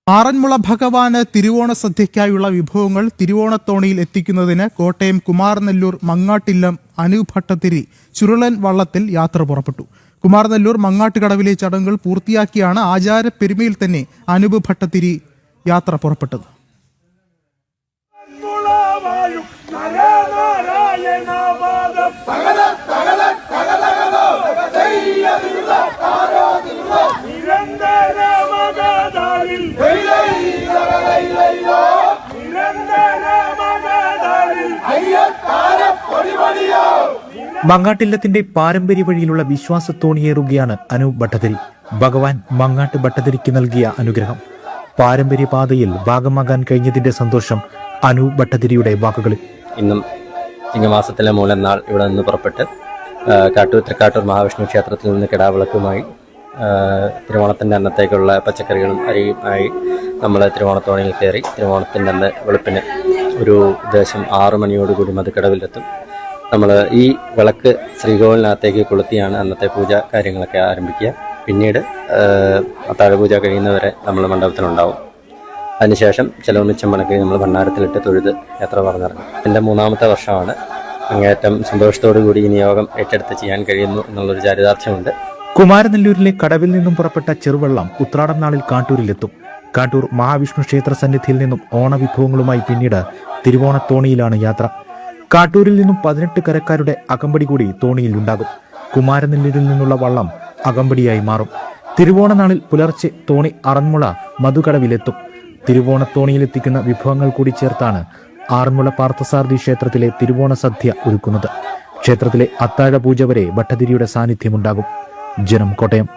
ആറന്മുള ഭഗവാന് തിരുവോണ സദ്യയ്ക്കായുള്ള വിഭവങ്ങൾ തിരുവോണത്തോണിയിൽ എത്തിക്കുന്നതിന് കോട്ടയം കുമാരനെല്ലൂർ മങ്ങാട്ടില്ലം അനൂപ് ഭട്ടതിരി ചുരുളൻ വള്ളത്തിൽ യാത്ര പുറപ്പെട്ടു. കുമാരനെല്ലൂർ മങ്ങാട്ടുകടവിലെ ചടങ്ങുകൾ പൂർത്തിയാക്കിയാണ് ആചാരപ്പെരുമയിൽ തന്നെ അനൂപ് ഭട്ടതിരി യാത്ര പുറപ്പെട്ടത്. മങ്ങാട്ടില്ലത്തിന്റെ പാരമ്പര്യ വഴിയിലുള്ള വിശ്വാസത്തോണിയേറുകയാണ് അനൂപ് ഭട്ടതിരി. ഭഗവാൻ മങ്ങാട്ട് ഭട്ടതിരിക്ക് നൽകിയ അനുഗ്രഹം. പാരമ്പര്യ പാതയിൽ ഭാഗമാകാൻ കഴിഞ്ഞതിന്റെ സന്തോഷം അനൂപ് ഭട്ടതിരിയുടെ വാക്കുകളിൽ. ഇന്നും ചിങ്ങമാസത്തിലെ മൂലം നാൾ ഇവിടെ നിന്ന് പുറപ്പെട്ട് തൃക്കാട്ടൂർ മഹാവിഷ്ണു ക്ഷേത്രത്തിൽ നിന്ന് കിടാവിളക്കുമായി തിരുവോണത്തിൻ്റെ അന്നത്തേക്കുള്ള പച്ചക്കറികളും അരിയുമായി നമ്മൾ തിരുവോണത്തോണിയിൽ കയറി തിരുവോണത്തിൻ്റെ അന്ന് വെളുപ്പിന് ഒരു ഉദ്ദേശം 6 മണിയോടുകൂടി മധുക്കടവിലെത്തും. നമ്മൾ ഈ വിളക്ക് ശ്രീകോവിലിനകത്തേക്ക് കൊളുത്തിയാണ് അന്നത്തെ പൂജ കാര്യങ്ങളൊക്കെ ആരംഭിക്കുക. പിന്നീട് അത്താഴപൂജ കഴിയുന്നവരെ നമ്മൾ മണ്ഡപത്തിലുണ്ടാവും. അതിനുശേഷം ചിലവ് മിച്ചം മണക്കി നമ്മൾ ഭണ്ഡാരത്തിലിട്ട് തൊഴുത് യാത്ര പറഞ്ഞിറങ്ങും. എൻ്റെ 3ാമത്തെ വർഷമാണ്. അങ്ങേയറ്റം സന്തോഷത്തോടു കൂടി ഈ നിയോഗം ഏറ്റെടുത്ത് ചെയ്യാൻ കഴിയുന്നു എന്നുള്ളൊരു ചാരിതാർത്ഥ്യമുണ്ട്. കുമാരനെല്ലൂരിലെ കടവിൽ നിന്നും പുറപ്പെട്ട ചെറുവള്ളം ഉത്രാടം നാളിൽ കാട്ടൂരിലെത്തും. കാട്ടൂർ മഹാവിഷ്ണു ക്ഷേത്ര സന്നിധിയിൽ നിന്നും ഓണവിഭവങ്ങളുമായി പിന്നീട് തിരുവോണത്തോണിയിലാണ് യാത്ര. കാട്ടൂരിൽ നിന്നും 18 കരക്കാരുടെ അകമ്പടി കൂടി തോണിയിൽ ഉണ്ടാകും. കുമാരനെല്ലൂരിൽ നിന്നുള്ള വള്ളം അകമ്പടിയായി മാറും. തിരുവോണനാളിൽ പുലർച്ചെ തോണി ആറന്മുള മധുകടവിലെത്തും. തിരുവോണത്തോണിയിലെത്തിക്കുന്ന വിഭവങ്ങൾ കൂടി ചേർത്താണ് ആറന്മുള പാർത്ഥസാരഥി ക്ഷേത്രത്തിലെ തിരുവോണ സദ്യ ഒരുക്കുന്നത്. ക്ഷേത്രത്തിലെ അത്താഴ പൂജ വരെ ഭട്ടതിരിയുടെ സാന്നിധ്യമുണ്ടാകും. ജനം, കോട്ടയം.